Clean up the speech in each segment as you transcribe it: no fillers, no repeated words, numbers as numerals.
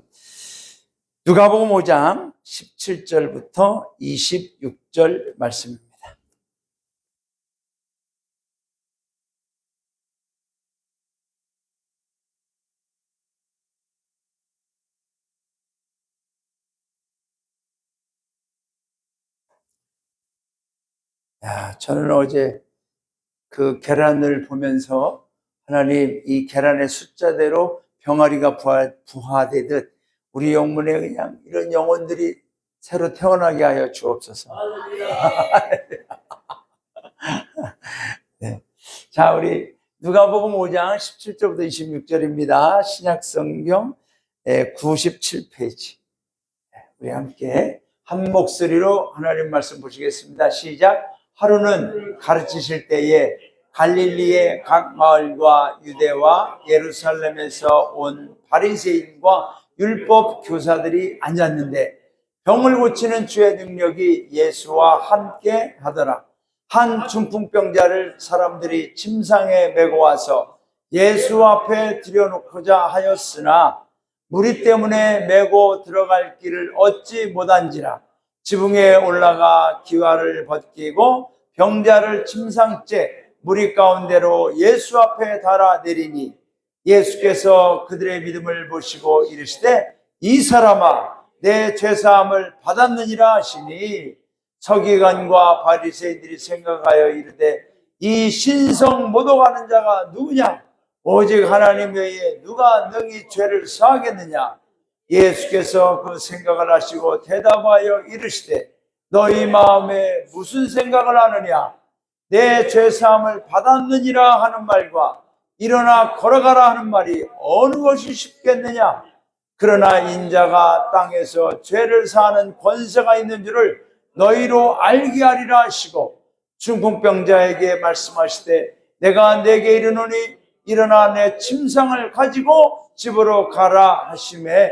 말씀 누가복음 5장 17절부터 26절 말씀입니다. 저는 어제 그 계란을 보면서 하나님, 이 계란의 숫자대로 병아리가 부화되듯 우리 영문에 그냥 이런 영혼들이 새로 태어나게 하여 주옵소서. 네. 자, 우리 누가복음 5장 17절부터 26절입니다. 신약성경 97페이지. 우리 함께 한 목소리로 하나님 말씀 보시겠습니다. 시작. 하루는 가르치실 때에 갈릴리의 각 마을과 유대와 예루살렘에서 온 바리새인과 율법 교사들이 앉았는데 병을 고치는 주의 능력이 예수와 함께 하더라. 한 중풍병자를 사람들이 침상에 메고 와서 예수 앞에 들여놓고자 하였으나 무리 때문에 메고 들어갈 길을 얻지 못한지라 지붕에 올라가 기와를 벗기고 병자를 침상째 무리 가운데로 예수 앞에 달아 내리니 예수께서 그들의 믿음을 보시고 이르시되 이 사람아 내 죄사함을 받았느니라 하시니 서기관과 바리새인들이 생각하여 이르되 이 신성 모독하는 자가 누구냐? 오직 하나님 외에 누가 능히 죄를 사하겠느냐? 예수께서 그 생각을 하시고 대답하여 이르시되 너희 마음에 무슨 생각을 하느냐? 내 죄사함을 받았느니라 하는 말과 일어나 걸어가라 하는 말이 어느 것이 쉽겠느냐? 그러나 인자가 땅에서 죄를 사하는 권세가 있는 줄을 너희로 알게 하리라 하시고 중풍병자에게 말씀하시되 내가 내게 이르노니 일어나 내 침상을 가지고 집으로 가라 하시매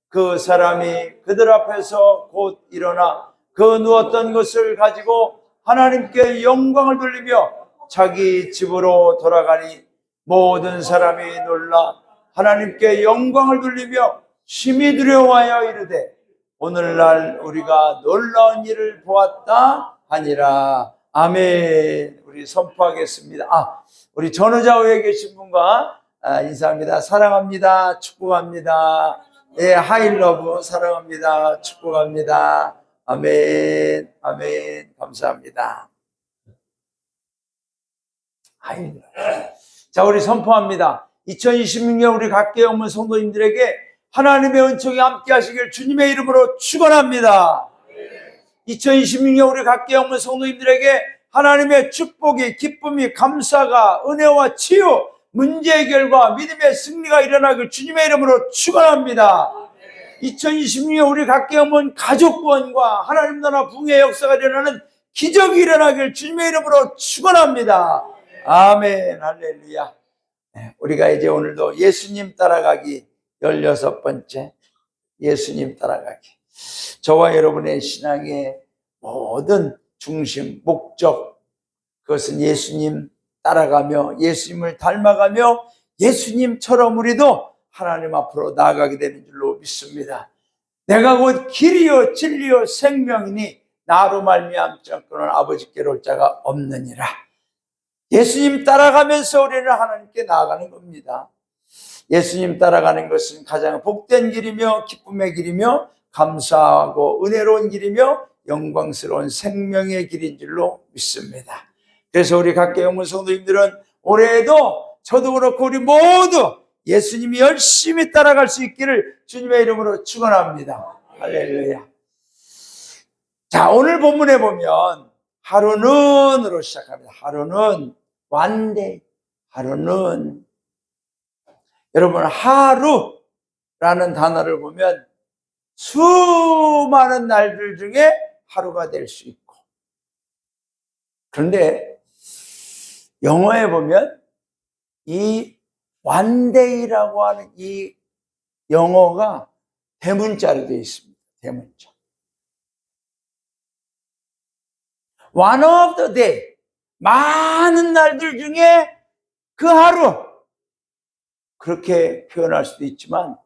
그 사람이 그들 앞에서 곧 일어나 그 누웠던 것을 가지고 하나님께 영광을 돌리며 자기 집으로 돌아가니 모든 사람이 놀라 하나님께 영광을 돌리며 심히 두려워하여 이르되 오늘날 우리가 놀라운 일을 보았다 하니라. 아멘. 우리 선포하겠습니다. 우리 전후좌우에 계신 분과 인사합니다. 사랑합니다. 축복합니다. 예, 하이러브 사랑합니다. 축복합니다. 아멘. 아멘. 감사합니다. 하이러브. 자, 우리 선포합니다. 2026년 우리 각계 영문 성도님들에게 하나님의 은총이 함께 하시길 주님의 이름으로 축원합니다. 2026년 우리 각계 영문 성도님들에게 하나님의 축복이, 기쁨이, 감사가, 은혜와 치유, 문제 해결과 믿음의 승리가 일어나길 주님의 이름으로 축원합니다. 2026년 우리 각계 영문 가족 구원과 하나님 나라 부흥의 역사가 일어나는 기적이 일어나길 주님의 이름으로 축원합니다. 아멘. 할렐루야. 우리가 이제 오늘도 예수님 따라가기 16번째, 예수님 따라가기. 저와 여러분의 신앙의 모든 중심, 목적, 그것은 예수님 따라가며 예수님을 닮아가며 예수님처럼 우리도 하나님 앞으로 나아가게 되는 줄로 믿습니다. 내가 곧 길이요 진리요 생명이니 나로 말미암지 않고는 아버지께로 올 자가 없느니라. 예수님 따라가면서 우리는 하나님께 나아가는 겁니다. 예수님 따라가는 것은 가장 복된 길이며 기쁨의 길이며 감사하고 은혜로운 길이며 영광스러운 생명의 길인 줄로 믿습니다. 그래서 우리 각계 영문 성도님들은 올해에도 저도 그렇고 우리 모두 예수님이 열심히 따라갈 수 있기를 주님의 이름으로 축원합니다. 할렐루야. 자, 오늘 본문에 보면 하루는으로 시작합니다. 하루는 one day. 하루는 여러분 하루라는 단어를 보면 수많은 날들 중에 하루가 될 수 있고 그런데 영어에 보면 이 one day라고 하는 이 영어가 대문자로 되어 있습니다. 대문자. one of the day. 많은 날들 중에 그 하루. 그렇게 표현할 수도 있지만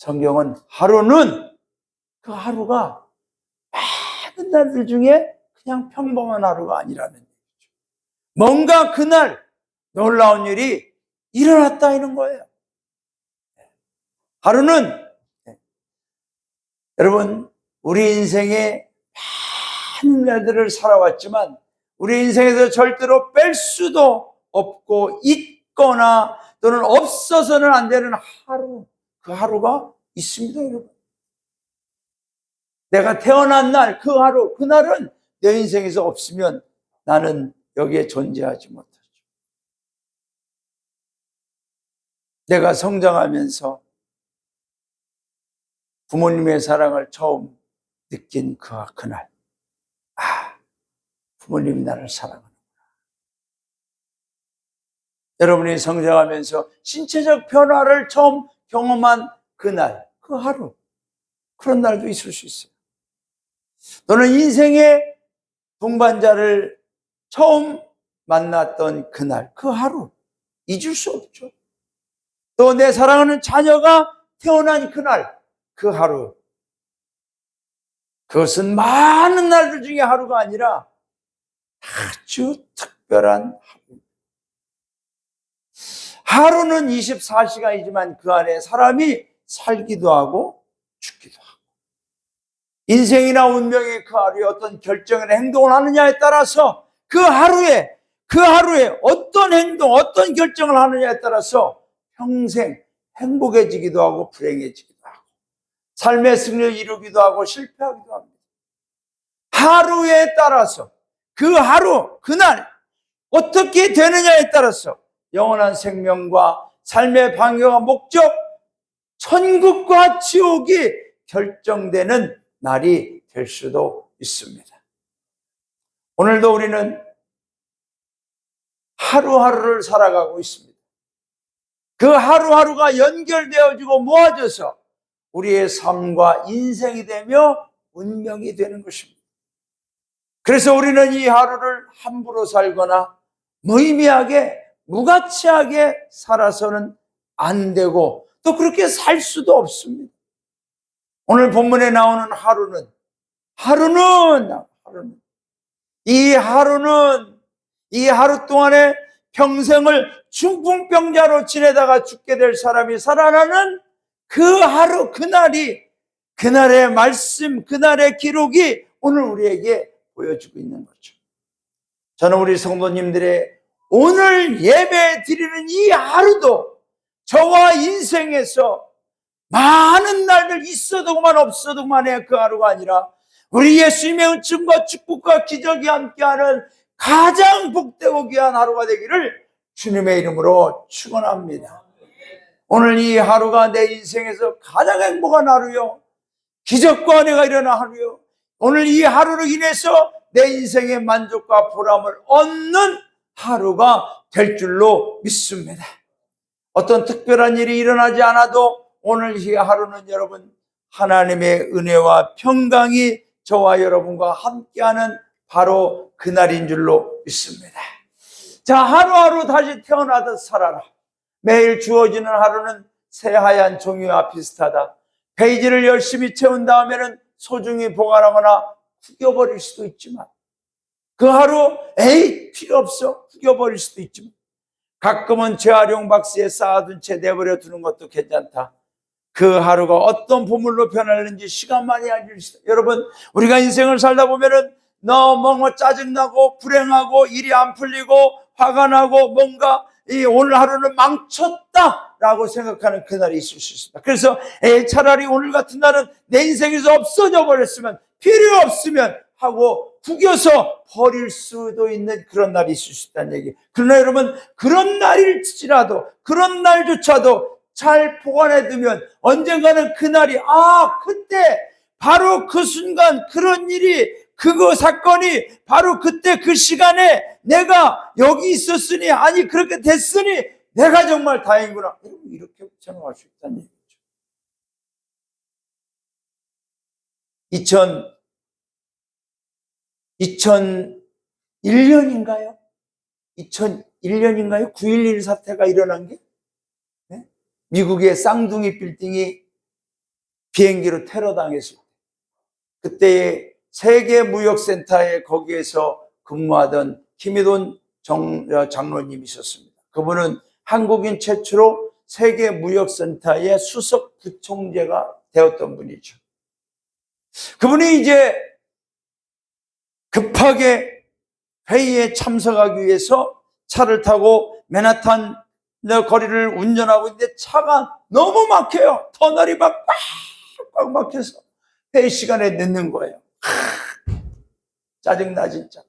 성경은 하루는 그 하루가 많은 날들 중에 그냥 평범한 하루가 아니라는 얘기죠. 뭔가 그날 놀라운 일이 일어났다 이런 거예요. 하루는 여러분 우리 인생에 많은 날들을 살아왔지만 우리 인생에서 절대로 뺄 수도 없고 있거나 또는 없어서는 안 되는 하루, 그 하루가 있습니다, 여러분. 내가 태어난 날, 그 하루, 그날은 내 인생에서 없으면 나는 여기에 존재하지 못하죠. 내가 성장하면서 부모님의 사랑을 처음 느낀 그날. 부모님이 나를 사랑하는구나. 여러분이 성장하면서 신체적 변화를 처음 경험한 그날, 그 하루. 그런 날도 있을 수 있어요. 또는 인생의 동반자를 처음 만났던 그날, 그 하루. 잊을 수 없죠. 또 내 사랑하는 자녀가 태어난 그날, 그 하루. 그것은 많은 날들 중에 하루가 아니라 아주 특별한 하루. 하루는 24시간이지만 그 안에 사람이 살기도 하고 죽기도 하고 인생이나 운명의 그 하루에 어떤 결정이나 행동을 하느냐에 따라서 그 하루에 어떤 행동, 어떤 결정을 하느냐에 따라서 평생 행복해지기도 하고 불행해지기도 하고 삶의 승리를 이루기도 하고 실패하기도 합니다. 하루에 따라서 그 하루, 그날 어떻게 되느냐에 따라서 영원한 생명과 삶의 방향과 목적, 천국과 지옥이 결정되는 날이 될 수도 있습니다. 오늘도 우리는 하루하루를 살아가고 있습니다. 그 하루하루가 연결되어지고 모아져서 우리의 삶과 인생이 되며 운명이 되는 것입니다. 그래서 우리는 이 하루를 함부로 살거나 무의미하게 무가치하게 살아서는 안 되고 또 그렇게 살 수도 없습니다. 오늘 본문에 나오는 하루는 이 하루 동안에 평생을 중풍병자로 지내다가 죽게 될 사람이 살아나는 그 하루, 그날의 말씀, 그날의 기록이 오늘 우리에게 보여주고 있는 거죠. 저는 우리 성도님들의 오늘 예배 드리는 이 하루도 저와 인생에서 많은 날들 있어도 그만 없어도 그만의 그 하루가 아니라 우리 예수님의 은총과 축복과 기적이 함께하는 가장 복되고 귀한 하루가 되기를 주님의 이름으로 축원합니다. 오늘 이 하루가 내 인생에서 가장 행복한 하루요, 기적과 은혜가 일어난 하루요, 오늘 이 하루로 인해서 내 인생의 만족과 보람을 얻는 하루가 될 줄로 믿습니다. 어떤 특별한 일이 일어나지 않아도 오늘 이 하루는 여러분 하나님의 은혜와 평강이 저와 여러분과 함께하는 바로 그날인 줄로 믿습니다. 자, 하루하루 다시 태어나듯 살아라. 매일 주어지는 하루는 새하얀 종이와 비슷하다. 페이지를 열심히 채운 다음에는 소중히 보관하거나 구겨버릴 수도 있지만 그 하루 필요 없어 구겨버릴 수도 있지만 가끔은 재활용 박스에 쌓아둔 채 내버려 두는 것도 괜찮다. 그 하루가 어떤 보물로 변하는지 시간만이 알릴 수 있다. 여러분, 우리가 인생을 살다 보면은 너무 짜증나고 불행하고 일이 안 풀리고 화가 나고 뭔가 오늘 하루는 망쳤다라고 생각하는 그날이 있을 수 있습니다. 그래서 차라리 오늘 같은 날은 내 인생에서 없어져 버렸으면, 필요 없으면 하고 구겨서 버릴 수도 있는 그런 날이 있을 수 있다는 얘기. 그러나 여러분, 그런 날일지라도, 그런 날조차도 잘 보관해 두면 언젠가는 그날이, 그때 바로 그 순간 그런 일이, 그거 사건이 바로 그때 그 시간에 내가 여기 있었으니, 아니 그렇게 됐으니 내가 정말 다행이구나, 이렇게 생각할 수 있다는 얘기죠. 2001년인가요? 2001년인가요? 9.11 사태가 일어난 게? 네? 미국의 쌍둥이 빌딩이 비행기로 테러 당했을 때, 그때의 세계무역센터에 거기에서 근무하던 김희돈 장로님이 있었습니다. 그분은 한국인 최초로 세계무역센터의 수석 부총재가 되었던 분이죠. 그분이 이제 급하게 회의에 참석하기 위해서 차를 타고 맨하탄 거리를 운전하고 있는데 차가 너무 막혀요. 터널이 막 꽉 막혀서 회의 시간에 늦는 거예요. 짜증나 진짜.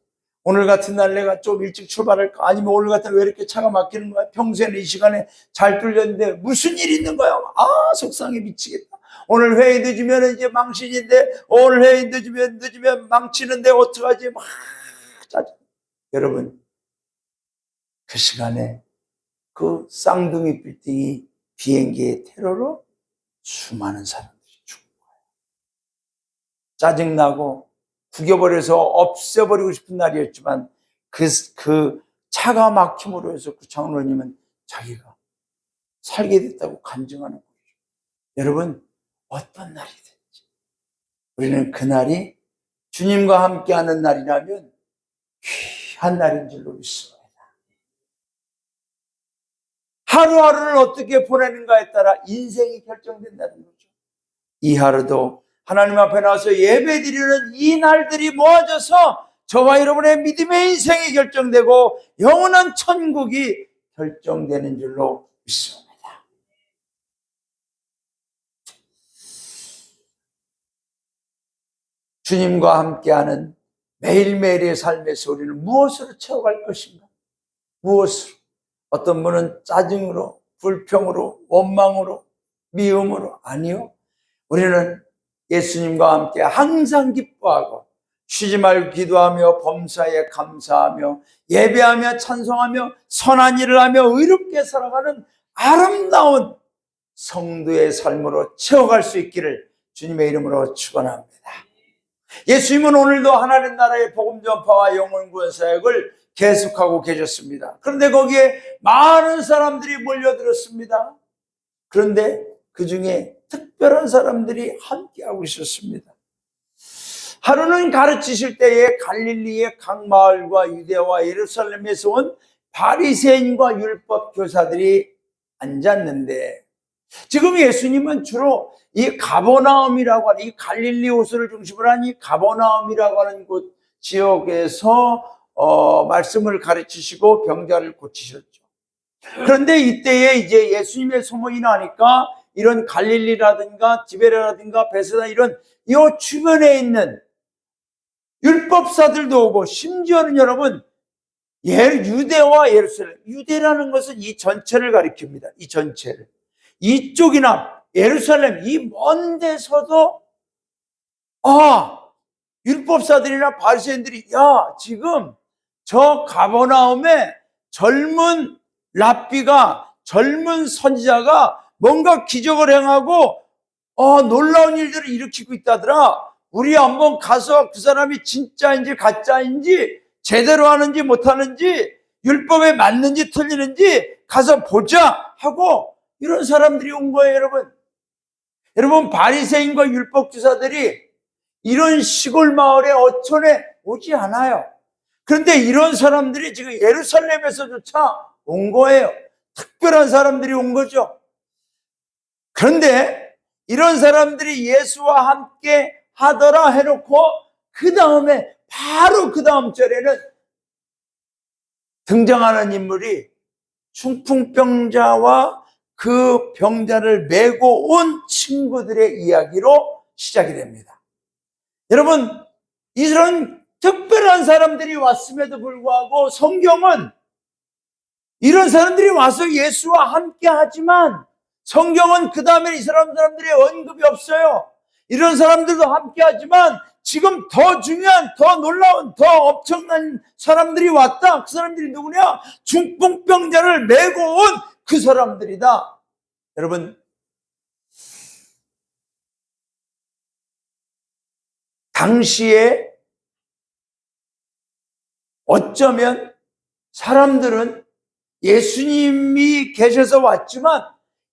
오늘 같은 날 내가 좀 일찍 출발할까? 아니면 오늘 같은 날 왜 이렇게 차가 막히는 거야? 평소에는 이 시간에 잘 뚫렸는데 무슨 일이 있는 거야? 속상해 미치겠다. 오늘 회의 늦으면 이제 망신인데, 오늘 회의 늦으면 망치는데 어떡하지? 막 짜증. 여러분, 그 시간에 그 쌍둥이 빌딩이 비행기의 테러로 수많은 사람들이 죽은 거예요. 짜증나고 구겨버려서 없애버리고 싶은 날이었지만 그 차가 막힘으로 해서 그 장로님은 자기가 살게 됐다고 간증하는 거죠. 여러분, 어떤 날이든지 우리는 그날이 주님과 함께하는 날이라면 귀한 날인 줄로 믿습니다. 하루하루를 어떻게 보내는가에 따라 인생이 결정된다는 거죠. 이 하루도 하나님 앞에 나와서 예배드리는 이 날들이 모아져서 저와 여러분의 믿음의 인생이 결정되고 영원한 천국이 결정되는 줄로 믿습니다. 주님과 함께하는 매일매일의 삶에서 우리는 무엇으로 채워갈 것인가? 무엇으로? 어떤 분은 짜증으로, 불평으로, 원망으로, 미움으로. 아니요. 우리는 예수님과 함께 항상 기뻐하고 쉬지 말고 기도하며 범사에 감사하며 예배하며 찬송하며 선한 일을 하며 의롭게 살아가는 아름다운 성도의 삶으로 채워갈 수 있기를 주님의 이름으로 축원합니다. 예수님은 오늘도 하나님 나라의 복음 전파와 영혼 구원 사역을 계속하고 계셨습니다. 그런데 거기에 많은 사람들이 몰려들었습니다. 그런데 그 중에 특별한 사람들이 함께하고 있었습니다. 하루는 가르치실 때에 갈릴리의 각 마을과 유대와 예루살렘에서 온 바리새인과 율법 교사들이 앉았는데, 지금 예수님은 주로 이 가버나움이라고 하는, 이 갈릴리 호수를 중심으로 한 이 가버나움이라고 하는 곳 지역에서 말씀을 가르치시고 병자를 고치셨죠. 그런데 이때에 이제 예수님의 소문이 나니까 이런 갈릴리라든가 디베레라든가 베세다 이런 이 주변에 있는 율법사들도 오고, 심지어는 여러분 유대와 예루살렘, 유대라는 것은 이 전체를 가리킵니다. 이 전체를. 이쪽이나 예루살렘 이 먼 데서도 율법사들이나 바리새인들이 지금 저 가버나움에 젊은 랍비가, 젊은 선지자가 뭔가 기적을 행하고 놀라운 일들을 일으키고 있다더라. 우리 한번 가서 그 사람이 진짜인지 가짜인지, 제대로 하는지 못하는지, 율법에 맞는지 틀리는지 가서 보자 하고 이런 사람들이 온 거예요. 여러분 바리새인과 율법교사들이 이런 시골 마을에 어촌에 오지 않아요. 그런데 이런 사람들이 지금 예루살렘에서조차 온 거예요. 특별한 사람들이 온 거죠. 그런데 이런 사람들이 예수와 함께 하더라 해놓고 그 다음에 바로 그 다음 절에는 등장하는 인물이 중풍병자와 그 병자를 메고 온 친구들의 이야기로 시작이 됩니다. 여러분, 이런 특별한 사람들이 왔음에도 불구하고 성경은 이런 사람들이 와서 예수와 함께 하지만 성경은 그 다음에 이 사람들의 언급이 없어요. 이런 사람들도 함께 하지만 지금 더 중요한, 더 놀라운, 더 엄청난 사람들이 왔다. 그 사람들이 누구냐? 중풍병자를 메고 온 그 사람들이다. 여러분, 당시에 어쩌면 사람들은 예수님이 계셔서 왔지만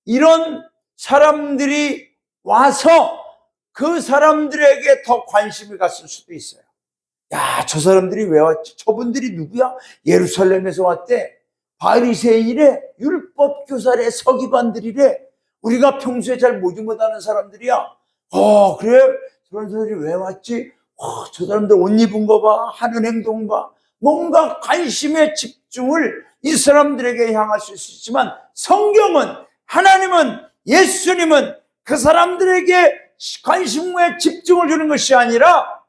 이런 사람들이 와서 그 사람들에게 더 관심이 갔을 수도 있어요. 야, 저 사람들이 왜 왔지? 저분들이 누구야? 예루살렘에서 왔대. 바리새인이래. 율법교사래. 서기관들이래. 우리가 평소에 잘 보지 못하는 사람들이야. 그래? 저런 사람들이 왜 왔지? 저 사람들 옷 입은 거 봐. 하는 행동 봐. 뭔가 관심의 집중을 이 사람들에게 향할 수 있지만, 성경은, 하나님은, 예수님은 그 사람들에게 관심의 집중을 주는 것이 아니라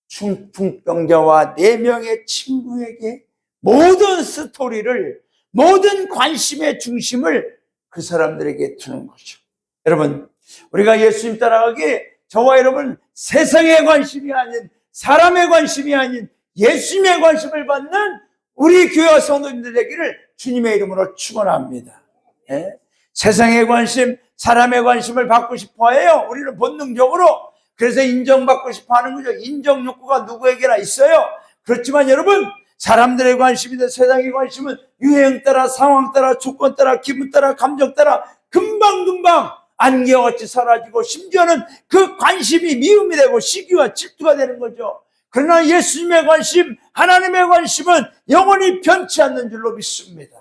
중풍병자와 4명의 친구에게 모든 스토리를, 모든 관심의 중심을 그 사람들에게 두는 거죠. 여러분, 우리가 예수님 따라가기에 저와 여러분, 세상의 관심이 아닌, 사람의 관심이 아닌 예수님의 관심을 받는 우리 교회와 성도님들 되기를 주님의 이름으로 축원합니다. 네? 세상의 관심, 사람의 관심을 받고 싶어 해요. 우리는 본능적으로. 그래서 인정받고 싶어 하는 거죠. 인정 욕구가 누구에게나 있어요. 그렇지만 여러분, 사람들의 관심이든 세상의 관심은 유행 따라, 상황 따라, 조건 따라, 기분 따라, 감정 따라 금방금방 안개같이 사라지고, 심지어는 그 관심이 미움이 되고 시기와 질투가 되는 거죠. 그러나 예수님의 관심, 하나님의 관심은 영원히 변치 않는 줄로 믿습니다.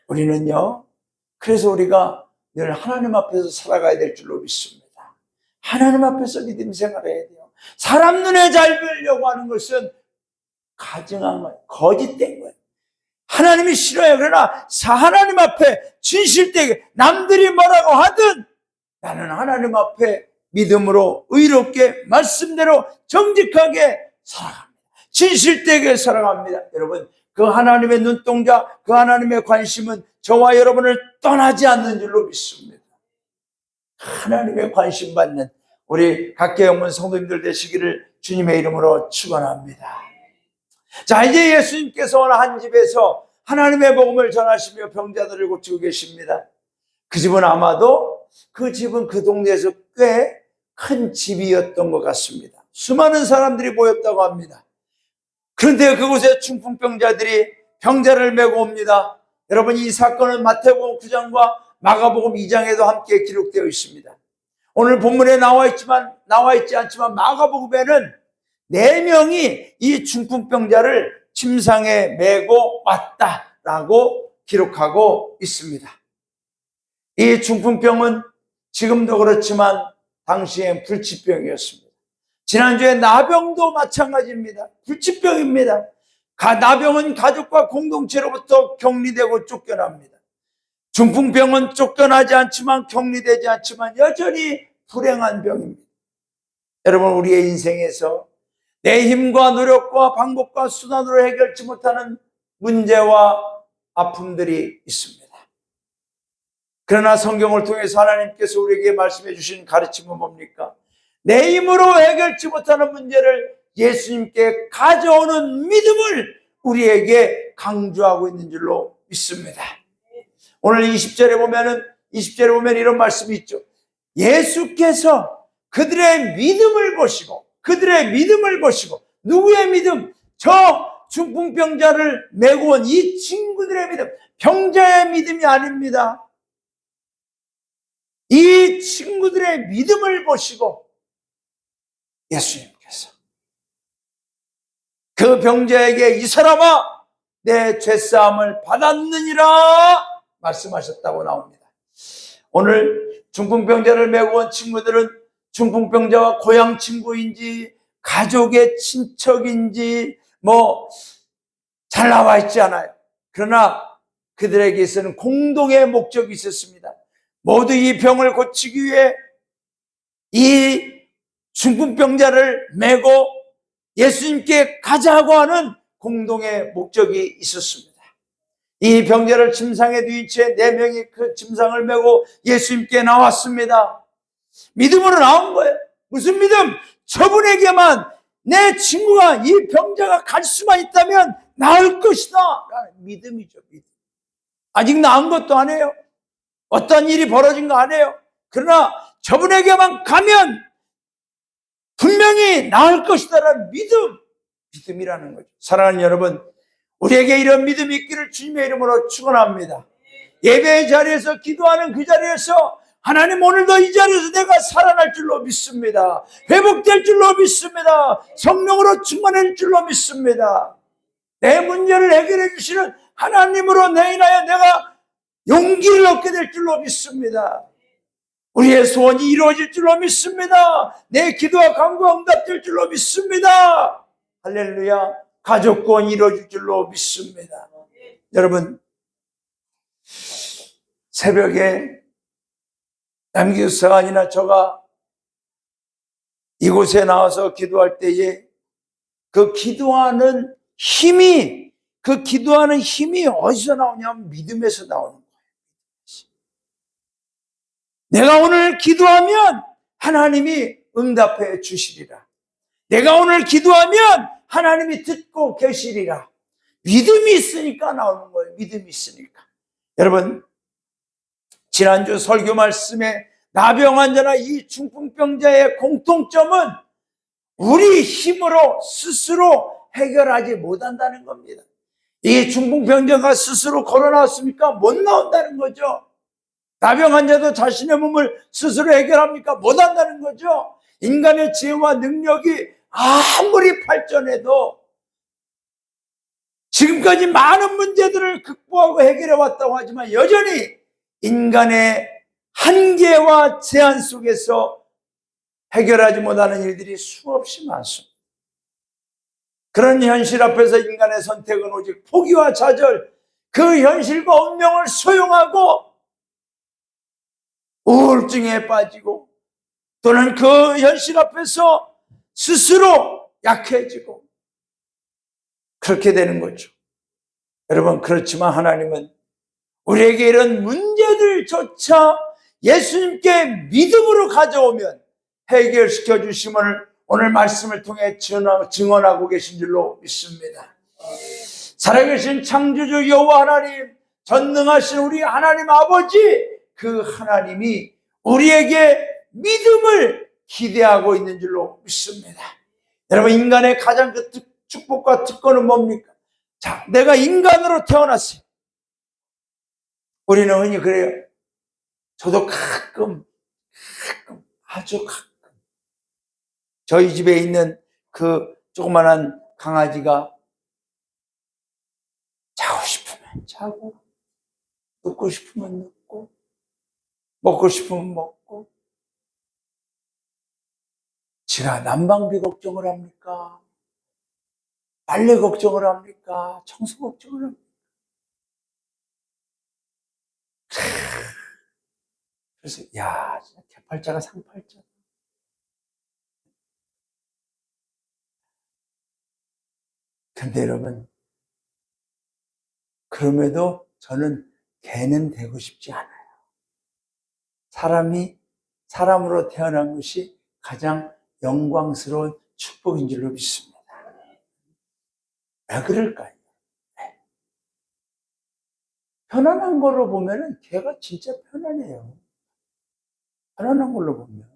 우리는요, 그래서 우리가 늘 하나님 앞에서 살아가야 될 줄로 믿습니다. 하나님 앞에서 믿음 생활을 해야 돼요. 사람 눈에 잘 보이려고 하는 것은 가증한 거예요. 거짓된 거예요. 하나님이 싫어요. 그러나 하나님 앞에 진실되게, 남들이 뭐라고 하든 나는 하나님 앞에 믿음으로 의롭게 말씀대로 정직하게 살아갑니다. 진실되게 살아갑니다. 여러분, 그 하나님의 눈동자, 그 하나님의 관심은 저와 여러분을 떠나지 않는 줄로 믿습니다. 하나님의 관심 받는 우리 각계 영문 성도님들 되시기를 주님의 이름으로 축원합니다. 자, 이제 예수님께서 어느 한 집에서 하나님의 복음을 전하시며 병자들을 고치고 계십니다. 그 집은 아마도 그 동네에서 꽤 큰 집이었던 것 같습니다. 수많은 사람들이 모였다고 합니다. 그런데 그곳에 중풍병자들이 병자를 메고 옵니다. 여러분, 이 사건은 마태복음 9장과 마가복음 2장에도 함께 기록되어 있습니다. 오늘 본문에 나와 있지 않지만 마가복음에는 4명이 이 중풍병자를 침상에 메고 왔다라고 기록하고 있습니다. 이 중풍병은 지금도 그렇지만 당시엔 불치병이었습니다. 지난주에 나병도 마찬가지입니다. 불치병입니다. 나병은 가족과 공동체로부터 격리되고 쫓겨납니다. 중풍병은 쫓겨나지 않지만, 격리되지 않지만 여전히 불행한 병입니다. 여러분, 우리의 인생에서 내 힘과 노력과 방법과 수단으로 해결치 못하는 문제와 아픔들이 있습니다. 그러나 성경을 통해서 하나님께서 우리에게 말씀해 주신 가르침은 뭡니까? 내 힘으로 해결치 못하는 문제를 예수님께 가져오는 믿음을 우리에게 강조하고 있는 줄로 믿습니다. 오늘 20절에 보면 이런 말씀이 있죠. 예수께서 그들의 믿음을 보시고, 누구의 믿음? 저 중풍병자를 메고 온 이 친구들의 믿음, 병자의 믿음이 아닙니다. 이 친구들의 믿음을 보시고 예수님께서 그 병자에게 이 사람아, 내 죄사함을 받았느니라 말씀하셨다고 나옵니다. 오늘 중풍병자를 메고 온 친구들은 중풍병자와 고향 친구인지 가족의 친척인지 잘 나와 있지 않아요. 그러나 그들에게서는 공동의 목적이 있었습니다. 모두 이 병을 고치기 위해 이 중풍병자를 메고 예수님께 가자고 하는 공동의 목적이 있었습니다. 이 병자를 침상에 누인 채 4명이 그 침상을 메고 예수님께 나왔습니다. 믿음으로 나온 거예요. 무슨 믿음? 저분에게만, 내 친구가, 이 병자가 갈 수만 있다면 나을 것이다 라는 믿음이죠. 믿음. 아직 나은 것도 아니에요. 어떤 일이 벌어진 거 아니에요. 그러나 저분에게만 가면 분명히 나을 것이다라는 믿음이라는 거죠. 사랑하는 여러분, 우리에게 이런 믿음이 있기를 주님의 이름으로 축원합니다. 예배의 자리에서, 기도하는 그 자리에서 하나님 오늘도 이 자리에서 내가 살아날 줄로 믿습니다. 회복될 줄로 믿습니다. 성령으로 충만할 줄로 믿습니다. 내 문제를 해결해 주시는 하나님으로 내 인하여 내가 용기를 얻게 될 줄로 믿습니다. 우리의 소원이 이루어질 줄로 믿습니다. 내 기도와 간구가 응답될 줄로 믿습니다. 할렐루야. 가족 구원이 이루어질 줄로 믿습니다. 여러분, 새벽에 남기숙사관이나 저가 이곳에 나와서 기도할 때에 그 기도하는 힘이 어디서 나오냐면 믿음에서 나오는 거예요. 내가 오늘 기도하면 하나님이 응답해 주시리라. 내가 오늘 기도하면 하나님이 듣고 계시리라. 믿음이 있으니까 나오는 거예요. 믿음이 있으니까. 여러분, 지난주 설교 말씀에 나병 환자나 이 중풍병자의 공통점은 우리 힘으로 스스로 해결하지 못한다는 겁니다. 이 중풍병자가 스스로 걸어 나왔습니까? 못 나온다는 거죠. 나병 환자도 자신의 몸을 스스로 해결합니까? 못한다는 거죠. 인간의 지혜와 능력이 아무리 발전해도 지금까지 많은 문제들을 극복하고 해결해 왔다고 하지만 여전히 인간의 한계와 제한 속에서 해결하지 못하는 일들이 수없이 많습니다. 그런 현실 앞에서 인간의 선택은 오직 포기와 좌절, 그 현실과 운명을 소용하고 우울증에 빠지고 또는 그 현실 앞에서 스스로 약해지고 그렇게 되는 거죠. 여러분, 그렇지만 하나님은 우리에게 이런 문제들조차 예수님께 믿음으로 가져오면 해결시켜 주심을 오늘 말씀을 통해 증언하고 계신 줄로 믿습니다. 살아계신 창조주 여호와 하나님, 전능하신 우리 하나님 아버지, 그 하나님이 우리에게 믿음을 기대하고 있는 줄로 믿습니다. 여러분, 인간의 가장 큰 축복과 특권은 뭡니까? 자, 내가 인간으로 태어났어요. 우리는 흔히 그래요. 저도 가끔 아주 가끔 저희 집에 있는 그 조그만한 강아지가 자고 싶으면 자고, 눕고 싶으면 눕고, 먹고 싶으면 먹고, 지가 난방비 걱정을 합니까? 빨래 걱정을 합니까? 청소 걱정을 합니까? 그래서 야, 진짜 개팔자가 상팔자. 근데 여러분, 그럼에도 저는 개는 되고 싶지 않아요. 사람으로 태어난 것이 가장 영광스러운 축복인 줄로 믿습니다. 왜 그럴까요? 편안한 걸로 보면은 개가 진짜 편안해요. 편안한 걸로 보면.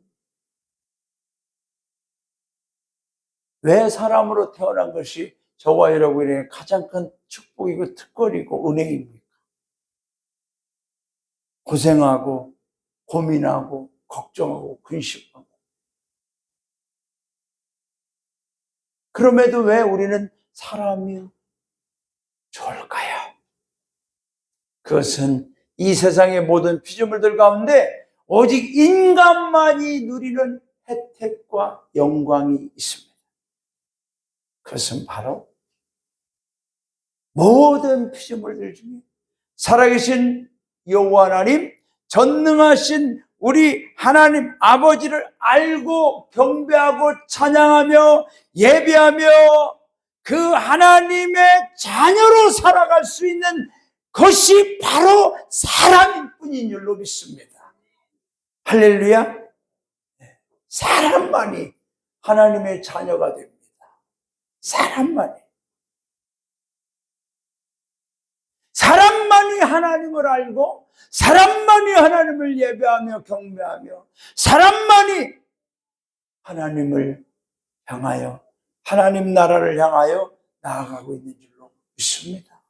왜 사람으로 태어난 것이 저와 여러분의 가장 큰 축복이고 특권이고 은혜입니까? 고생하고 고민하고 걱정하고 근심하고. 그럼에도 왜 우리는 사람이 좋을까요? 그것은 이 세상의 모든 피조물들 가운데 오직 인간만이 누리는 혜택과 영광이 있습니다. 그것은 바로 모든 피조물들 중에 살아계신 여호와 하나님, 전능하신 우리 하나님 아버지를 알고 경배하고 찬양하며 예배하며 그 하나님의 자녀로 살아갈 수 있는 것이 바로 사람일 뿐인 줄로 믿습니다. 할렐루야. 사람만이 하나님의 자녀가 됩니다. 사람만이 하나님을 알고 사람만이 하나님을 예배하며 경배하며 사람만이 하나님을 향하여 하나님 나라를 향하여 나아가고 있는 줄로 믿습니다.